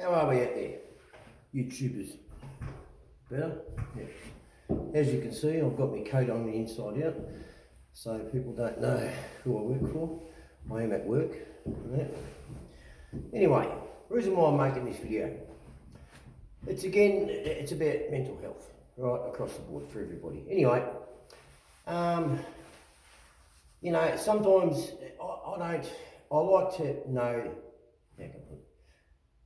How are we out there, YouTubers? Better? Yeah. As you can see, I've got my coat on the inside out, so people don't know who I work for. I am at work. Yeah. Anyway, the reason why I'm making this video, it's about mental health, right, across the board for everybody. Anyway, sometimes I like to know,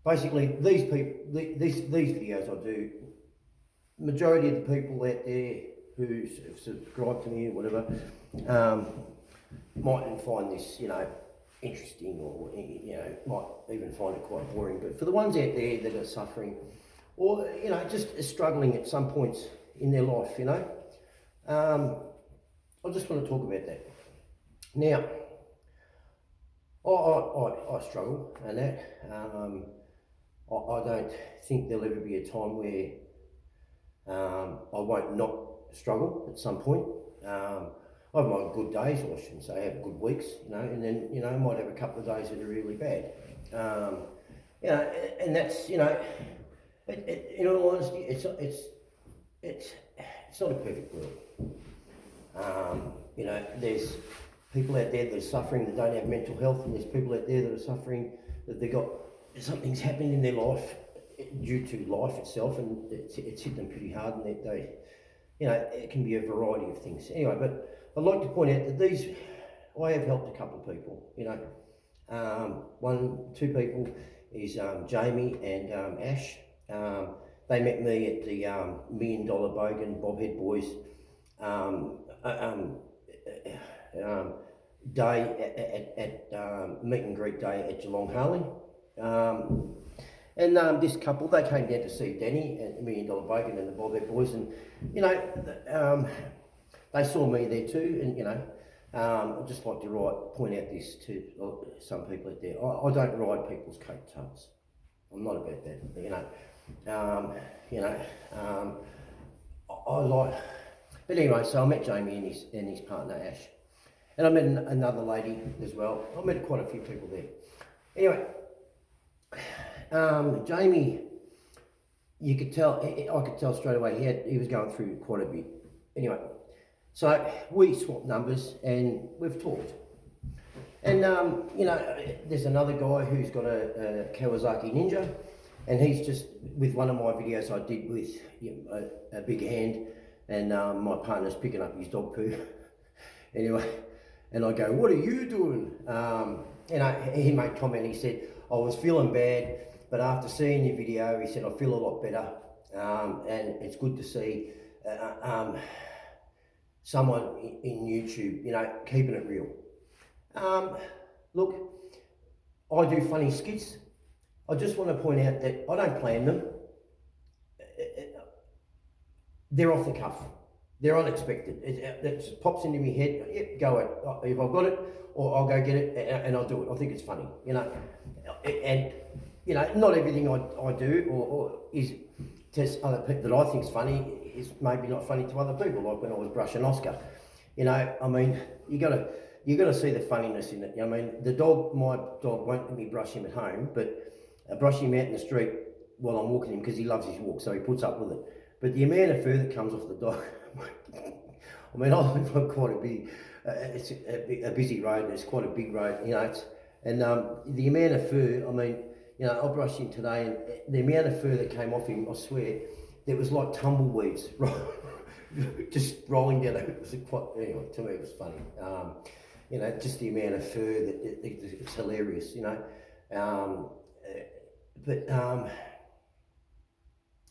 basically these people, these videos I do, majority of the people out there who subscribe to me or whatever, mightn't find this, interesting, or might even find it quite boring. But for the ones out there that are suffering, or just struggling at some points in their life, I just want to talk about that. Now, I struggle and that. I don't think there'll ever be a time where I won't not struggle at some point. I have my good days, or I shouldn't say I have good weeks, and then, I might have a couple of days that are really bad. And that's, in all honesty, it's not a perfect world. There's people out there that are suffering that don't have mental health, and there's people out there that are suffering that something's happened in their life due to life itself, and it's hit them pretty hard, and it can be a variety of things. Anyway, but I'd like to point out that I have helped a couple of people. Two people is Jamie and Ash. They met me at the $1 Million Bogan Bobhead Boys day at meet and greet day at Geelong Harley. This couple, they came down to see Danny at $1 Million Bogan and the Bobhead Boys, and they saw me there too. And I'd just like to point out this to some people out there. I don't ride people's coattails. I'm not about that. I like. But anyway, so I met Jamie and his partner Ash, and I met another lady as well. I met quite a few people there. Anyway, Jamie, I could tell straight away he was going through quite a bit. Anyway, so we swapped numbers and we've talked. And there's another guy who's got a Kawasaki Ninja, and he's just with one of my videos I did with a big hand, and my partner's picking up his dog poo. Anyway, and I go, "What are you doing?" He made comment. He said, "I was feeling bad, but after seeing your video," he said, "I feel a lot better, and it's good to see someone in YouTube, keeping it real." Look, I do funny skits. I just want to point out that I don't plan them. They're off the cuff. They're unexpected. It just pops into my head. Yep, go it. If I've got it, or I'll go get it, and I'll do it. I think it's funny, And not everything I do or is to other people that I think is funny is maybe not funny to other people. Like when I was brushing Oscar, you gotta see the funniness in it. My dog won't let me brush him at home, but I brush him out in the street while I'm walking him because he loves his walk, so he puts up with it. But the amount of fur that comes off the dog, I live on quite a big, it's a busy road, and it's quite a big road, and the amount of fur, I brushed him today, and the amount of fur that came off him, I swear, it was like tumbleweeds, just rolling down. It was anyway, to me it was funny. Just the amount of fur it's hilarious,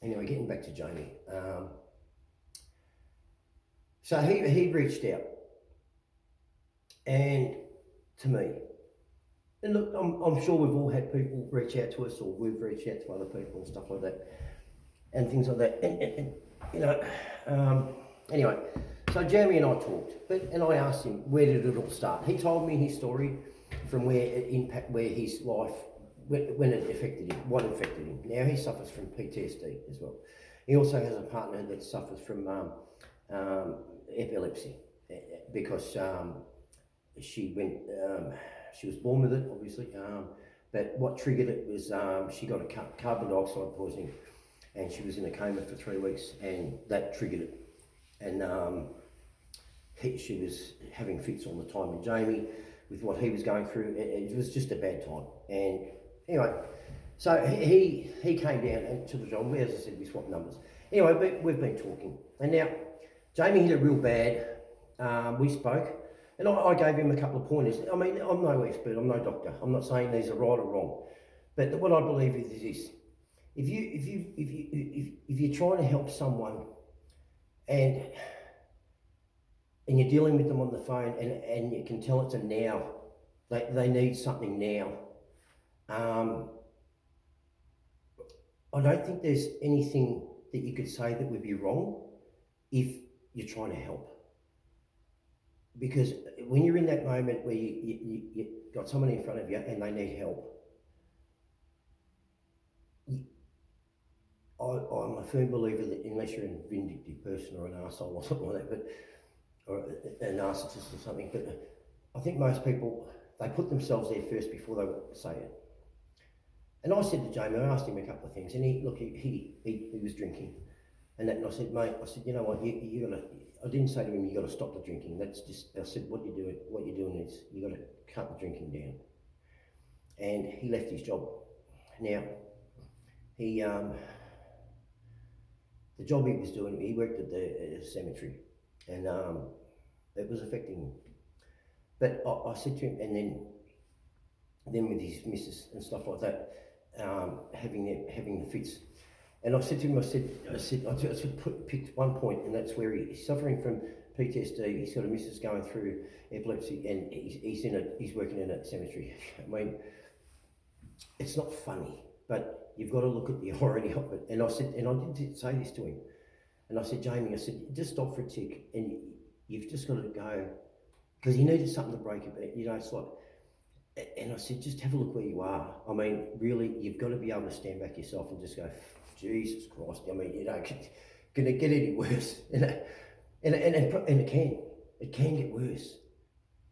Anyway, getting back to Jamie. So he reached out, and to me, and look, I'm sure we've all had people reach out to us, or we've reached out to other people and stuff like that, and things like that. Anyway, so Jamie and I talked, and I asked him, where did it all start? He told me his story from where his life, when it affected him, what affected him. Now he suffers from PTSD as well. He also has a partner that suffers from epilepsy, because she was born with it, obviously, But what triggered it was she got a carbon dioxide poisoning, and she was in a coma for 3 weeks, and that triggered it. And she was having fits all the time. And Jamie, with what he was going through, it was just a bad time. And anyway, so he came down to the job. As I said, we swapped numbers. Anyway, we've been talking, and now Jamie hit it real bad. We spoke, and I gave him a couple of pointers. I mean, I'm no expert, I'm no doctor. I'm not saying these are right or wrong, but what I believe is this: if you're trying to help someone, and you're dealing with them on the phone, and you can tell it's a now, they need something now. I don't think there's anything that you could say that would be wrong if you're trying to help. Because when you're in that moment where you got someone in front of you and they need help, I'm a firm believer that unless you're a vindictive person or an arsehole or something like that, or a narcissist or something, but I think most people, they put themselves there first before they say it. And I said to Jamie, I asked him a couple of things, and he was drinking, and I said, mate, you know what, you gotta. I didn't say to him, you got to stop the drinking. That's just. I said, what you're doing is you got to cut the drinking down. And he left his job. Now, the job he was doing, he worked at the cemetery, and it was affecting him. But I said to him, and then with his missus and stuff like that, having the fits. And I said to him, I picked one point, and that's where he's suffering from PTSD. He's got a missus going through epilepsy, and he's working in a cemetery. I mean, it's not funny, but you've got to look at the irony of it. And I did say this to him, and I said, Jamie, I said, just stop for a tick, and you've just got to go, because he needed something to break it. You know, it's like. And I said, just have a look where you are. I mean, really, you've got to be able to stand back yourself and just go, Jesus Christ. I mean, you know, can it get any worse? You know? And it can get worse.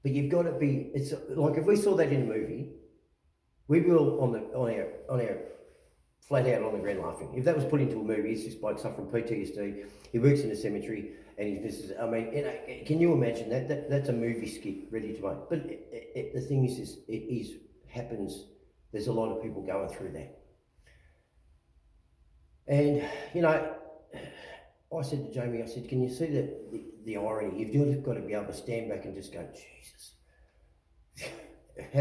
But you've got to be. It's like if we saw that in a movie, we will on our flat out on the ground laughing. If that was put into a movie, it's this bloke suffering PTSD. He works in a cemetery, and his missus. I mean, you know, can you imagine that? That's a movie skit ready to make. But the thing is, it happens. There's a lot of people going through that, and you know, I said to Jamie, I said, can you see the irony? You've just got to be able to stand back and just go, Jesus,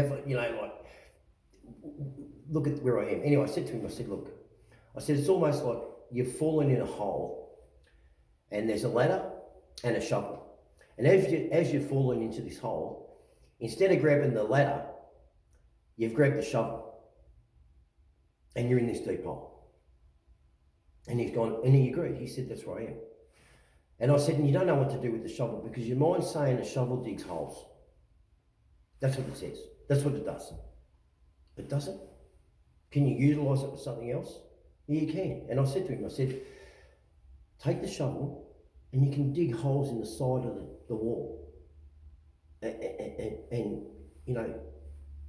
like. Look at where I am. Anyway, I said to him, I said, look, it's almost like you've fallen in a hole, and there's a ladder and a shovel. And as you've fallen into this hole, instead of grabbing the ladder, you've grabbed the shovel, and you're in this deep hole. And he's gone, and he agreed. He said, that's where I am. And I said, and you don't know what to do with the shovel, because your mind's saying a shovel digs holes. That's what it says. That's what it does. But does it? Can you utilise it for something else? Yeah, you can. And I said to him, I said, take the shovel and you can dig holes in the side of the wall. And you know,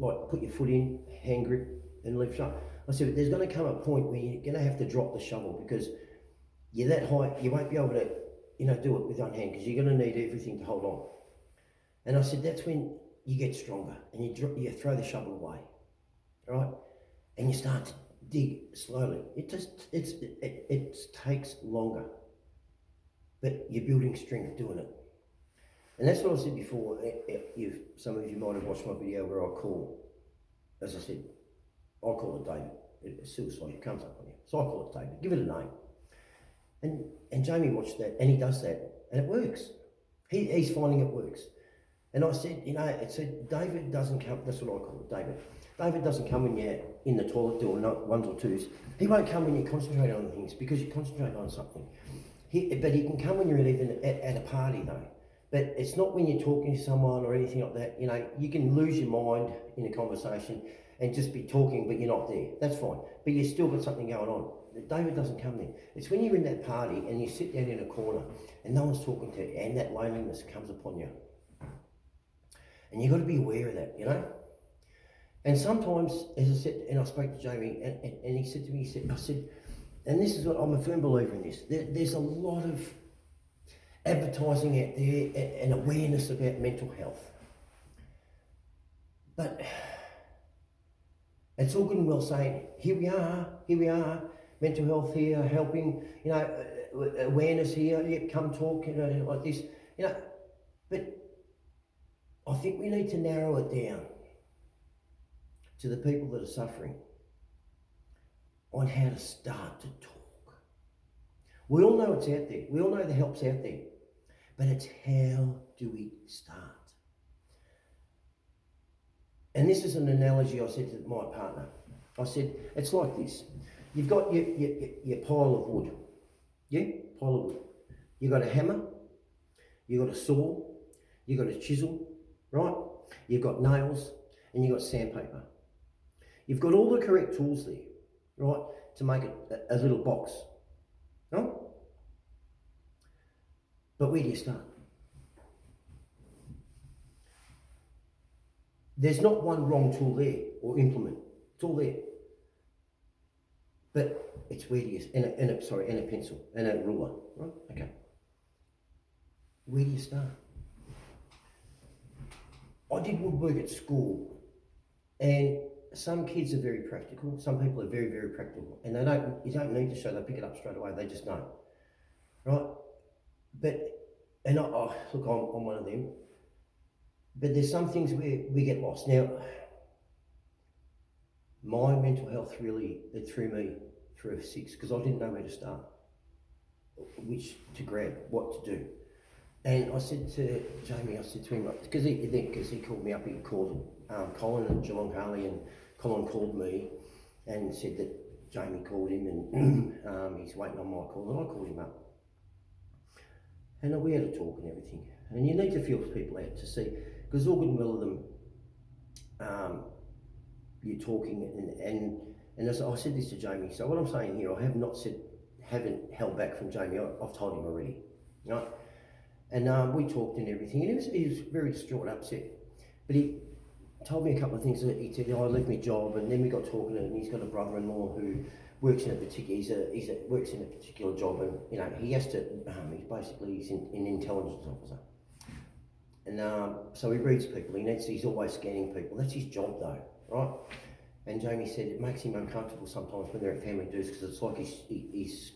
like put your foot in, hand grip, and lift up. I said, but there's going to come a point where you're going to have to drop the shovel, because you're that high, you won't be able to, you know, do it with one hand, because you're going to need everything to hold on. And I said, that's when you get stronger, and you throw the shovel away. Right, and you start to dig slowly. It takes longer, but you're building strength doing it. And that's what I said before. Some of you might have watched my video where I call, as I said, I call it David. It's suicide. It comes up on you, so I call it David. Give it a name. And Jamie watched that, and he does that, and it works. He's finding it works. And I said, you know, it said David doesn't come. That's what I call it, David. David doesn't come when you're in the toilet doing ones or twos. He won't come when you concentrate on things, because you concentrate on something. But he can come when you're even at a party though. But it's not when you're talking to someone or anything like that. You know, you can lose your mind in a conversation and just be talking, but you're not there. That's fine. But you've still got something going on. David doesn't come then. It's when you're in that party and you sit down in a corner and no one's talking to you, and that loneliness comes upon you. And you've got to be aware of that, you know? And sometimes, as I said, and I spoke to Jamie, and he said to me, I said, and this is what I'm a firm believer in this. There's a lot of advertising out there and awareness about mental health, but it's all good and well saying, here we are, mental health here, helping, awareness here, yeah, come talk, like this, but I think we need to narrow it down to the people that are suffering on how to start to talk. We all know it's out there. We all know the help's out there. But it's how do we start? And this is an analogy I said to my partner. I said, it's like this. You've got your pile of wood. Yeah? Pile of wood. You've got a hammer. You've got a saw. You've got a chisel. Right? You've got nails. And you've got sandpaper. You've got all the correct tools there, right, to make a little box, right? But where do you start? There's not one wrong tool there or implement. It's all there. But it's where do you, and a pencil and a ruler, right? Okay. Where do you start? I did woodwork at school, and some kids are very practical. Some people are very, very practical, and you don't need to show. They pick it up straight away. They just know, right? And look, I'm one of them. But there's some things where we get lost. Now, my mental health it threw me through a six because I didn't know where to start, which to grab, what to do. And I said to Jamie, I said to him, because he called me up, he called Colin and Geelong Harley, and Colin called me and said that Jamie called him and he's waiting on my call, and I called him up. And we had a talk and everything. And you need to feel people out to see, because all good and well of them, you're talking, and as I said this to Jamie, so what I'm saying here, I haven't held back from Jamie, I've told him already, right? And we talked and everything, and he was very distraught, upset. But he told me a couple of things. He said, I left my job, and then we got talking, and he's got a brother-in-law who works in a particular, works in a particular job, and he has to, he's an intelligence officer. And so he reads people, he's always scanning people. That's his job though, right? And Jamie said it makes him uncomfortable sometimes when they're at family dues, because it's like he's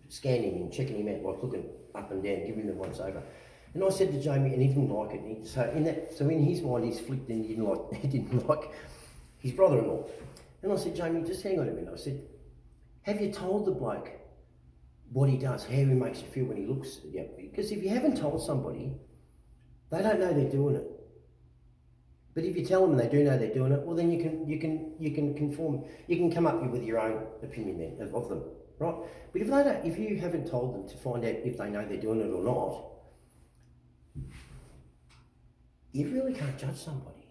scanning him, checking him out, like looking up and down, giving him the once over. And I said to Jamie, and he didn't like it. So in his mind, he's flicked, and he didn't like his brother-in-law. And I said, Jamie, just hang on a minute. I said, have you told the bloke what he does, how he makes you feel when he looks at you? Because if you haven't told somebody, they don't know they're doing it. But if you tell them and they do know they're doing it, well then you can conform. You can come up with your own opinion then of them, right? But if you haven't told them to find out if they know they're doing it or not, you really can't judge somebody.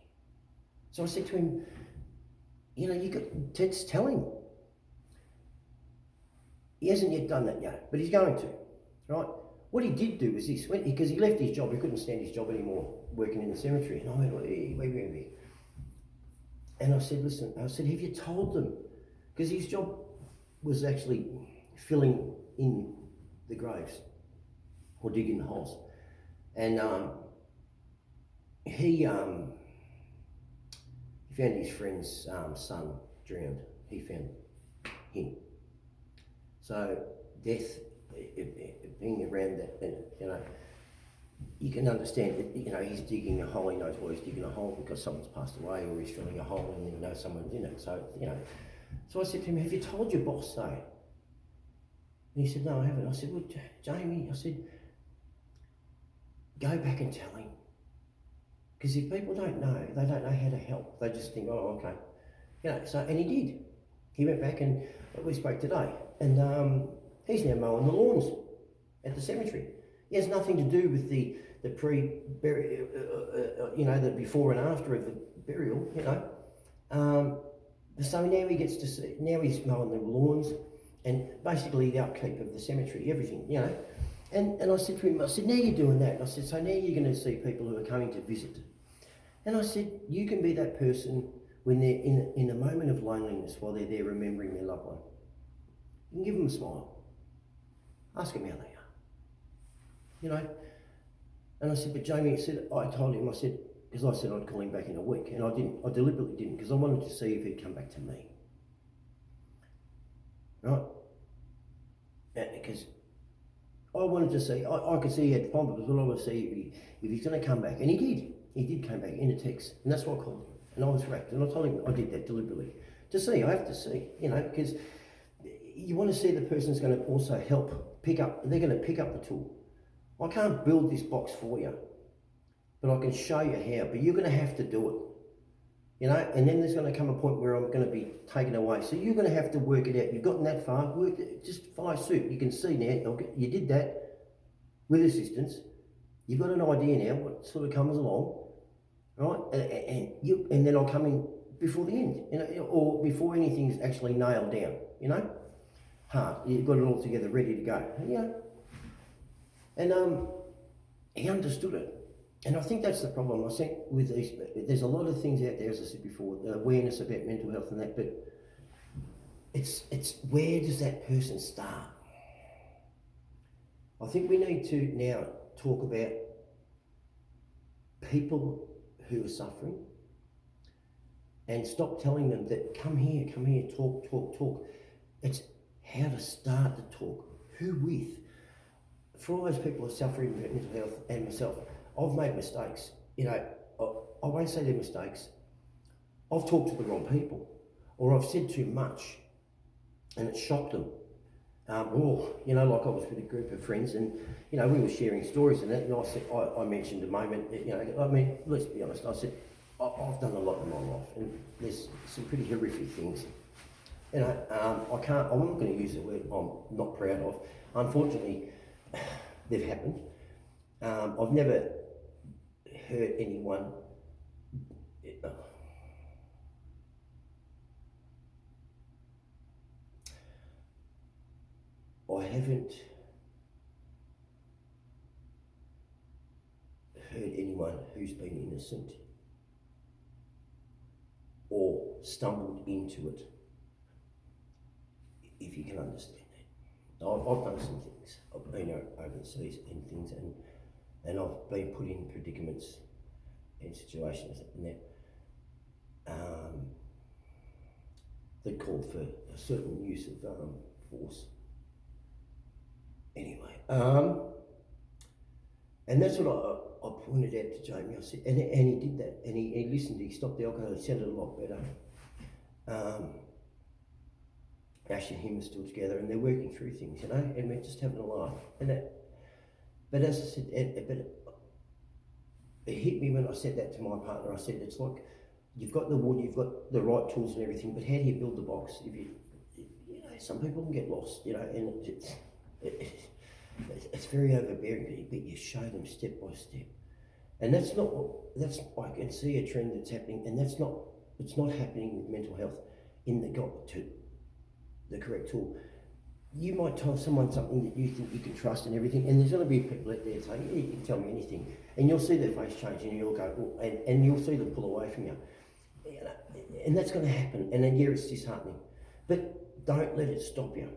So I said to him, just tell him. He hasn't yet done that yet, but he's going to, right? What he did do was this, because he left his job, he couldn't stand his job anymore, working in the cemetery. And I went, wait. And I said, listen, have you told them? Because his job was actually filling in the graves or digging the holes. And he found his friend's son drowned. He found him. So death, being around that, you can understand that, he's digging a hole, he knows why he's digging a hole because someone's passed away, or he's filling a hole and he knows someone's in it. So, so I said to him, have you told your boss so? And he said, no, I haven't. I said, well, Jamie, I said, go back and tell him. Because if people don't know, they don't know how to help. They just think, oh, okay. And he did. He went back, and we spoke today, and he's now mowing the lawns at the cemetery. It has nothing to do with the pre-burial, the before and after of the burial, So now he gets to see, now he's mowing the lawns, and basically the upkeep of the cemetery, everything, And I said to him, now you're doing that. And I said, so now you're going to see people who are coming to visit. And I said, you can be that person when they're in a moment of loneliness while they're there remembering their loved one. You can give them a smile. Ask them how they are. You know? And I said, but Jamie, I told him, because I said I'd call him back in a week, and I didn't. I deliberately didn't, because I wanted to see if he'd come back to me. Right? Because I wanted to see, I could see he had problems, but I wanted to see if he's going to come back. And he did. He did come back in a text, and that's why I called him. And I was wrapped, and I told him I did that deliberately. To see, I have to see, because you want to see the person's going to also help pick up, they're going to pick up the tool. I can't build this box for you, but I can show you how, but you're going to have to do it. And then there's going to come a point where I'm going to be taken away. So you're going to have to work it out. You've gotten that far, just follow suit. You can see now, you did that with assistance. You've got an idea now what sort of comes along, right? And then I'll come in before the end, or before anything's actually nailed down, hard. You've got it all together, ready to go, And he understood it. And I think that's the problem. I think with these, there's a lot of things out there, as I said before, the awareness about mental health and that, but it's where does that person start? I think we need to now talk about people who are suffering and stop telling them that come here, talk. It's how to start the talk. Who with? For all those people who are suffering with mental health and myself, I've made mistakes. I won't say they're mistakes. I've talked to the wrong people, or I've said too much, and it shocked them. Like I was with a group of friends, and we were sharing stories and that, and I said, I mentioned a moment. Let's be honest. I said, I've done a lot in my life, and there's some pretty horrific things. I'm not going to use the word I'm not proud of. Unfortunately, they've happened. I've never hurt anyone. I haven't hurt anyone who's been innocent or stumbled into it, if you can understand that. I've done some things. I've been overseas and things, and I've been put in predicaments and situations and that called for a certain use of force. Anyway, and that's what I pointed out to Jamie. I said, and he did that, and he listened. He stopped the alcohol. It sounded a lot better. Ash and him are still together, and they're working through things, and we're just having a laugh. But as I said, it hit me when I said that to my partner. I said, it's like you've got the wood, you've got the right tools and everything, but how do you build the box? Some people can get lost, and it's very overbearing, but you show them step by step. And I can see a trend that's happening, and it's not happening with mental health in the correct tool. You might tell someone something that you think you can trust and everything, and there's going to be people out there saying, yeah, you can tell me anything, and you'll see their face change, and you'll go, oh, and you'll see them pull away from you. And that's going to happen, and then it's disheartening. But don't let it stop you.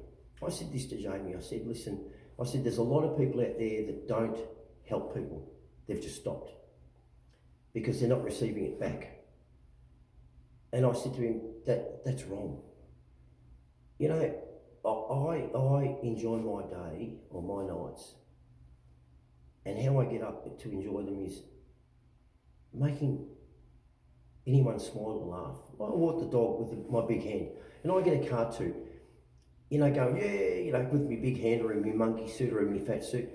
I said this to Jamie. I said, listen, there's a lot of people out there that don't help people. They've just stopped because they're not receiving it back. And I said to him, that's wrong. I enjoy my day or my nights, and how I get up to enjoy them is making anyone smile or laugh. I walk the dog with my big hand, and I get a cartoon, going, with my big hand or in my monkey suit or in my fat suit.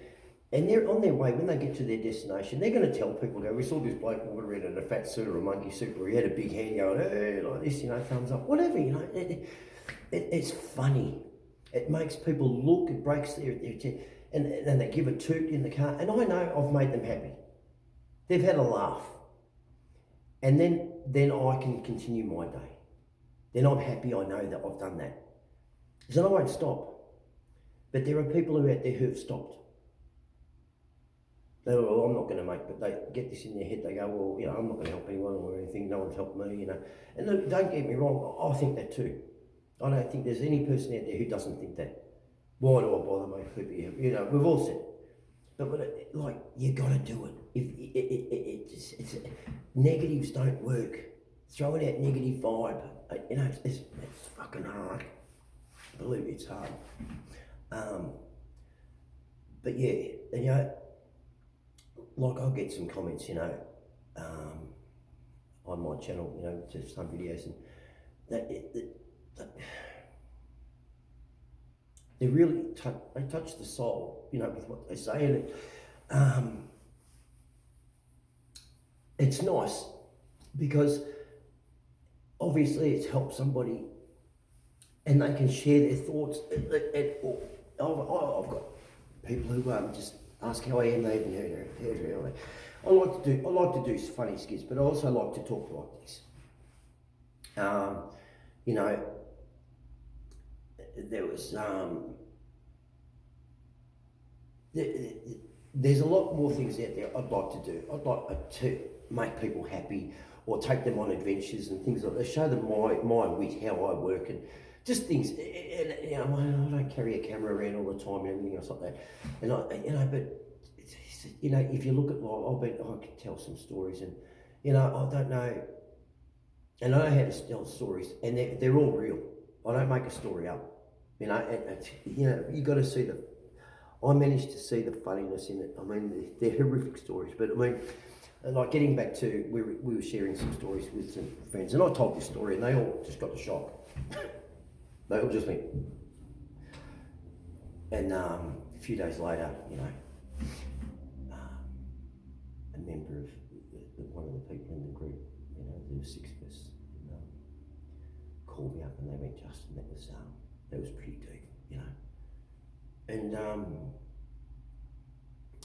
And they're on their way, when they get to their destination, they're going to tell people, we saw this bloke walking around in a fat suit or a monkey suit where he had a big hand going, hey, like this, thumbs up, whatever, it's funny. It makes people look, it breaks their chest, and they give a toot in the car. And I know I've made them happy. They've had a laugh. And then I can continue my day. Then I'm happy I know that I've done that. So I won't stop. But there are people who are out there who have stopped. well, I'm not going to make, but they get this in their head. They go, well, I'm not going to help anyone or anything. No one's helped me, And look, don't get me wrong, I think that too. I don't think there's any person out there who doesn't think that. Why do I bother making people? We've all said it. But you got to do it. It's negatives don't work. Throwing out negative vibe, it's fucking hard. Believe me, it's hard. But yeah, and I'll get some comments, on my channel, to some videos, and that they really touch the soul, with what they say, and it's nice because obviously it's helped somebody, and they can share their thoughts. I've got people who just ask how I am. They haven't heard. I like to do funny skits, but I also like to talk like this. There was there's a lot more things out there I'd like to do. I'd like to make people happy, or take them on adventures and things like that. Show them my wit, how I work, and just things. And I don't carry a camera around all the time and everything else like that. And but if you look at I could tell some stories, and I don't know, and I know how to tell stories, and they're all real. I don't make a story up. You got to see I managed to see the funniness in it. I mean, they're horrific stories, but I mean, like getting back to, we were sharing some stories with some friends, and I told this story, and they all just got the shock. They all just went. And a few days later, a member of one of the people in the group, there were 6 of us, called me up, and they went, Justin, that was pretty deep, And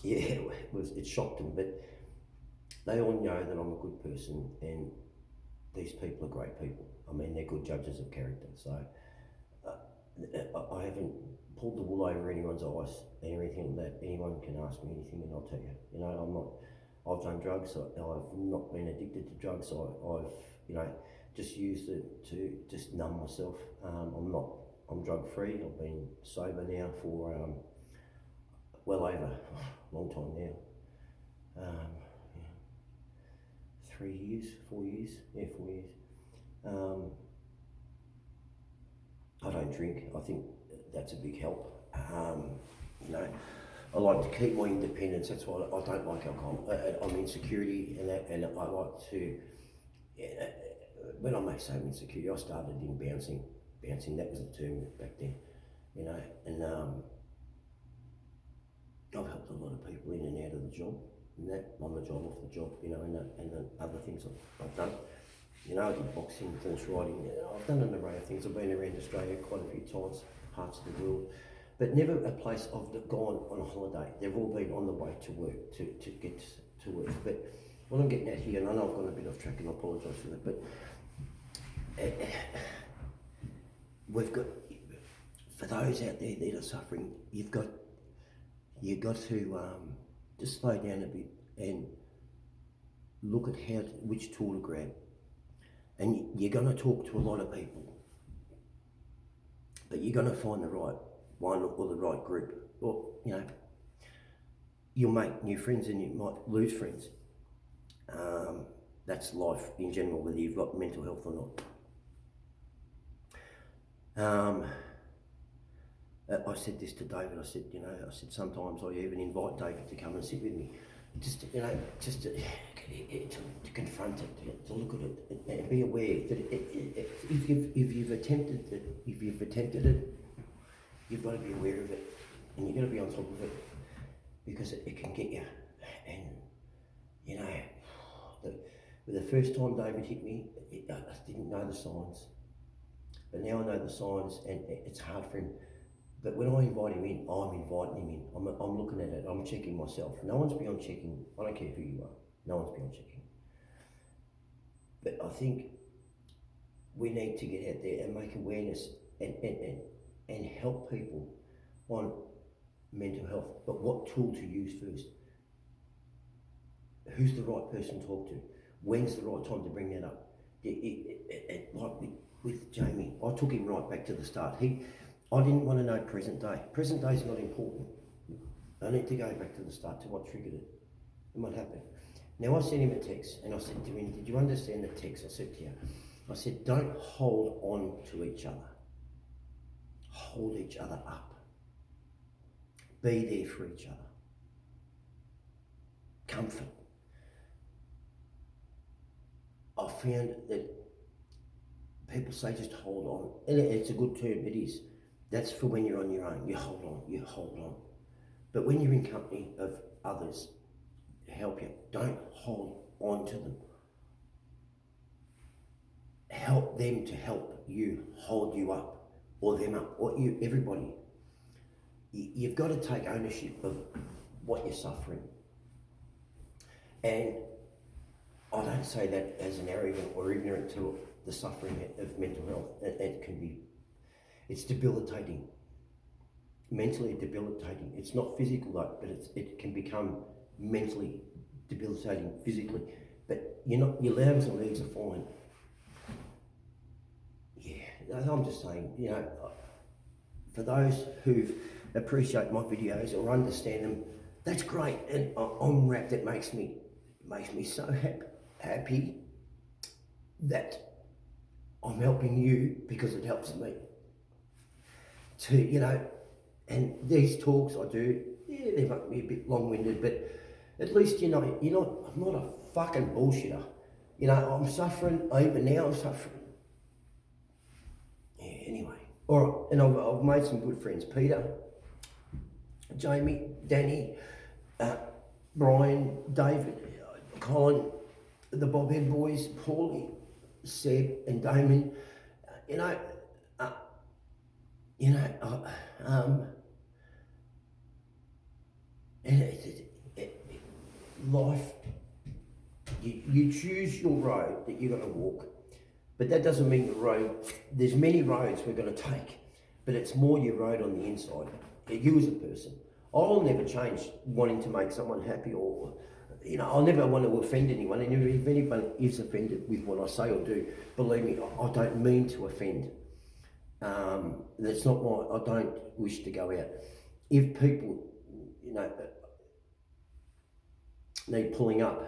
it shocked them, but they all know that I'm a good person, and these people are great people. I mean, they're good judges of character. So I haven't pulled the wool over anyone's eyes and everything like that. Anyone can ask me anything, and I'll tell you. I've done drugs. I've not been addicted to drugs. I've just used it to just numb myself. I'm drug free. I've been sober now for well over a long time now. 3 years, 4 years, 4 years. I don't drink. I think that's a big help. I like to keep my independence. That's why I don't like alcohol. I'm insecurity, and I like to. When I make so insecurity, I started in bouncing. That was the term back then, and I've helped a lot of people in and out of the job, and that, on the job, off the job, and the other things I've done. I did boxing, horse riding. I've done an array of things. I've been around Australia quite a few times, parts of the world, but never a place I've gone on a holiday. They've all been on the way to work, to get to work. But what I'm getting at here, and I know I've gone a bit off track, and I apologise for that, but we've got, for those out there that are suffering, you've got to just slow down a bit and look at which tool to grab. And you're going to talk to a lot of people, but you're going to find the right one or the right group. Or, you'll make new friends and you might lose friends. That's life in general, whether you've got mental health or not. I said this to David. I said, sometimes I even invite David to come and sit with me, just to confront it, to look at it, and be aware that if you've attempted it, you've got to be aware of it, and you've got to be on top of it, because it can get you. And the first time David hit me, I didn't know the signs, but now I know the signs, and it's hard for him. But when I invite him in, I'm inviting him in. I'm looking at it. I'm checking myself. No one's beyond checking. I don't care who you are. No one's beyond checking. But I think we need to get out there and make awareness and help people on mental health. But what tool to use first? who's the right person to talk to? When's the right time to bring that up? Like with Jamie, I took him right back to the start. I didn't want to know present day. Present day is not important. I need to go back to the start, to what triggered it and what happened. Now I sent him a text and I said to him, did you understand the text I said to you? I said, don't hold on to each other. Hold each other up. Be there for each other. Comfort. I found that people say just hold on, and it's a good term, it is. That's for when you're on your own, you hold on, you hold on. But when you're in company of others to help you, don't hold on to them. Help them to help you, hold you up, or them up, or you, everybody. You've got to take ownership of what you're suffering. And I don't say that as an arrogant or ignorant to the suffering of mental health. It can be, it's debilitating, mentally debilitating. It's not physical though, but it can become mentally debilitating physically. But your arms and legs are fine. Yeah, I'm just saying, you know, for those who appreciate my videos or understand them, that's great. And I'm wrapped. It makes me so happy that I'm helping you, because it helps me to, you know. And these talks I do, yeah, they might be a bit long-winded, but at least, you know, I'm not a fucking bullshitter. You know, I'm suffering, even now I'm suffering. Yeah, anyway. All right, and I've made some good friends. Peter, Jamie, Danny, Brian, David, Colin, the Bobhead boys, Paulie, Seb and Damon. Life, you choose your road that you're going to walk, but that doesn't mean the road, there's many roads we're going to take, but it's more your road on the inside, you as a person. I'll never change wanting to make someone happy, or, you know, I'll never want to offend anyone, and if anyone is offended with what I say or do, believe me, I don't mean to offend. That's not my, I don't wish to go out. If people, you know, need pulling up,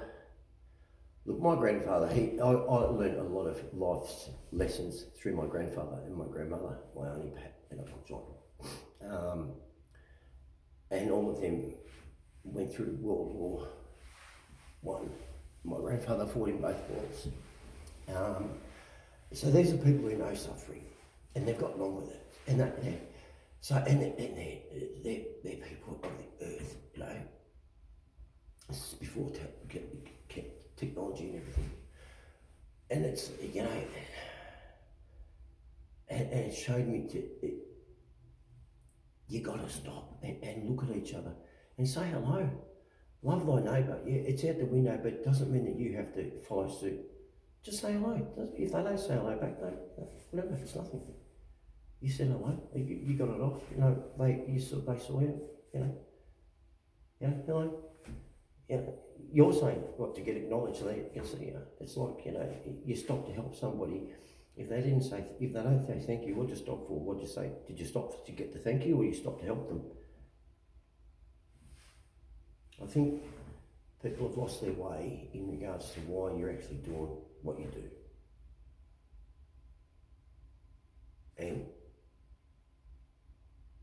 look, my grandfather, I learned a lot of life's lessons through my grandfather and my grandmother, my auntie Pat and Uncle John. And all of them went through World War One. My grandfather fought in both wars. So these are people who know suffering, and they've gotten on with it. And they're people of the earth, you know. This is before technology and everything. And it's, you know, and it showed me you got to stop and look at each other and say hello. Love thy neighbour. Yeah, it's out the window, but it doesn't mean that you have to follow suit. Just say hello. If they don't say hello back, whatever, it's nothing. You said hello. You got it off. You know, they saw you. You know. Yeah, hello. Yeah, you're saying what to get acknowledged. So they can see you. It's like, you know, you stop to help somebody. If they don't say thank you, what'd you stop for? What'd you say? Did you stop to get the thank you, or you stopped to help them? I think people have lost their way in regards to why you're actually doing what you do. And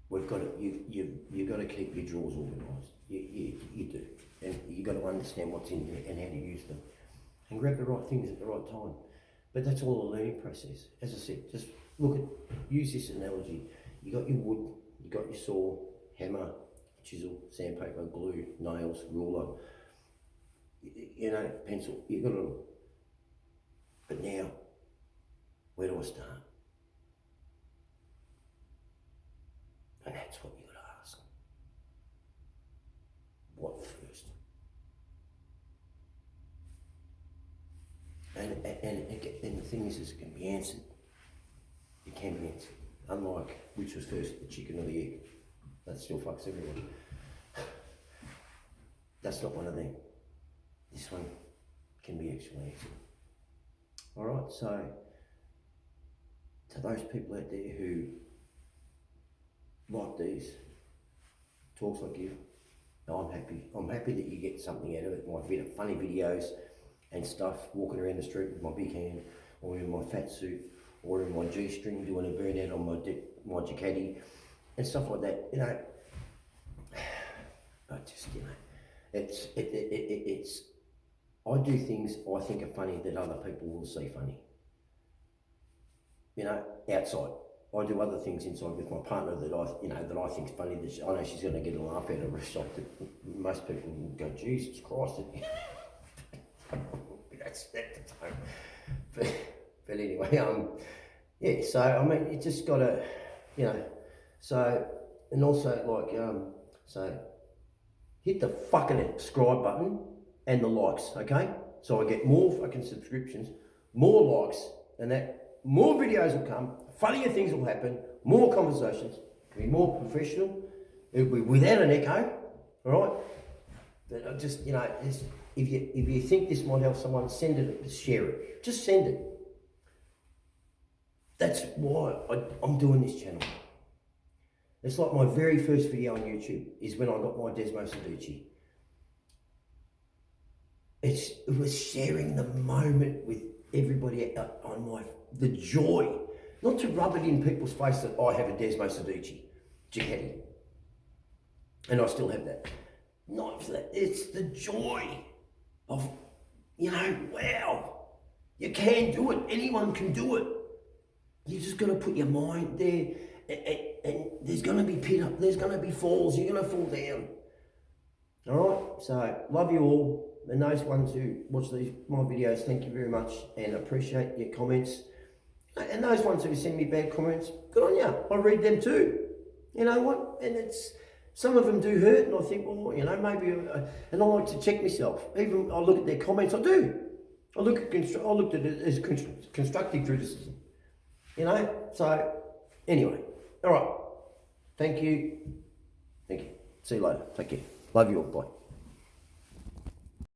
we've got to, you've got to keep your drawers organised. You do. And you've got to understand what's in there and how to use them. And grab the right things at the right time. But that's all a learning process. As I said, just use this analogy. You got your wood, you got your saw, hammer, chisel, sandpaper, glue, nails, ruler, you know, pencil, you got it all. But now, where do I start? And that's what you got to ask. What first? And the thing is it can be answered. It can be answered. Unlike which was first, the chicken or the egg. That still fucks everyone. That's not one of them. this one can be extremely easy. All right, so to those people out there who like these talks I give, I'm happy. I'm happy that you get something out of it. My funny videos and stuff, walking around the street with my big hand, or in my fat suit, or in my G-string doing a burnout on my Ducati and stuff like that. You know, I just, you know, it's. I do things I think are funny that other people will see funny. You know, outside. I do other things inside with my partner that I think is funny. That I know she's going to get a laugh out of a shot that most people will go, Jesus Christ. That's at the time. But anyway, yeah. So I mean, you just got to, you know. So and also like so hit the fucking subscribe button and the likes, okay? So I get more fucking subscriptions, more likes, and that more videos will come, funnier things will happen, more conversations, it'll be more professional, it'll be without an echo, all right? But I just, you know, if you think this might help someone, send it, share it, just send it. That's why I'm doing this channel. It's like my very first video on YouTube is when I got my Desmo Seduci. It was sharing the moment with everybody on the joy, not to rub it in people's face that I have a Desmo Seduci Ducati, and I still have that. Not for that, it's the joy of, you know, wow, you can do it, anyone can do it. You just got to put your mind there, and there's going to be pit up, there's going to be falls, you're going to fall down. All right, so love you all. And those ones who watch my videos, thank you very much and appreciate your comments. And those ones who send me bad comments, good on you. I read them too. You know what? And some of them do hurt, and I think, well, you know, maybe. And I like to check myself. Even I look at their comments. I do. I looked at it as constructive criticism. You know. So anyway, all right. Thank you. See you later. Take care. Love you all. Bye.